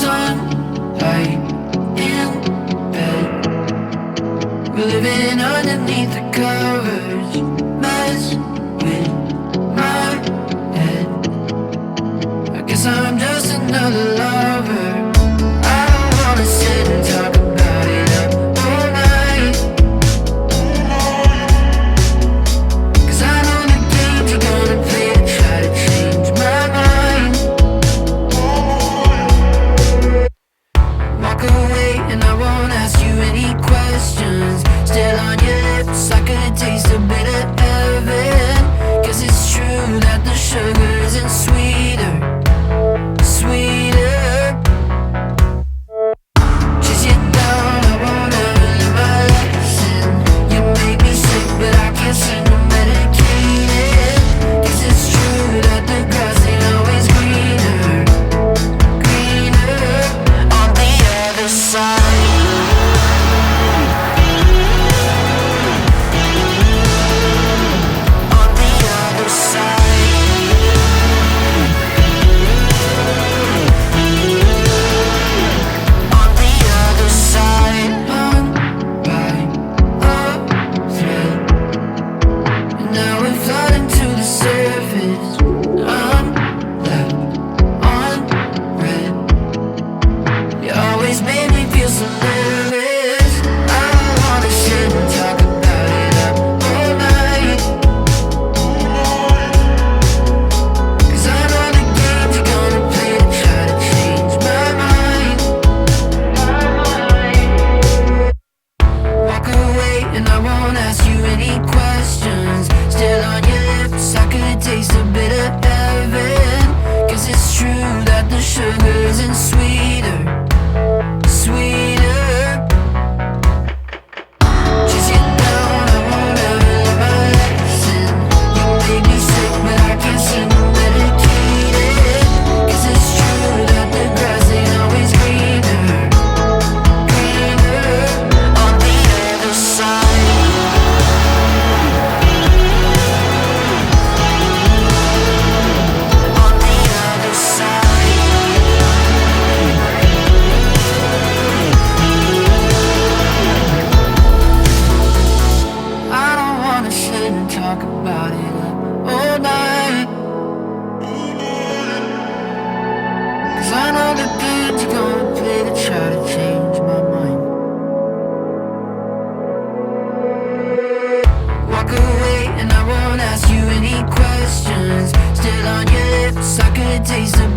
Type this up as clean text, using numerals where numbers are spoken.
sunlight in bed. We're living underneath the covers, mess with my head. I guess I'm just another lover. I don't wanna sit and talk about it up all night, 'cause I know the games you're gonna play to try to change my mind. Walk away and I won't ask you any questions. Still on your lips, I could taste a bit of heaven. 'Cause it's true that the sugar isn't sweeter, sweeter. Chase you down, I won't ever learn my lesson. You make me sick, but I can't seem to medicate it. 'Cause it's true that the grass ain't always greener, greener on the other side. On the other side. On the other side. Hung by a thread, and now we're floating to the surface. I'm left on red. You always made me feel so nervous. I don't wanna sit and talk about it up all night, 'cause I know the games you're gonna play to try to change my mind. Walk away and I won't ask you any questions. Still on your lips, I could taste a bit of heaven. 'Cause it's true that the sugar isn't sweeter, sweeter. Chase you down, I won't ever learn my lesson. You make me sick, but I can't seem to medicate it. 'Cause it's true that the grass ain't always greener, greener on the other side. On the other side. I don't wanna sit and talk about it up all night, 'cause I know the games you're gonna play to try to change my mind. Walk away and I won't ask you any questions. Still on your lips, I could taste the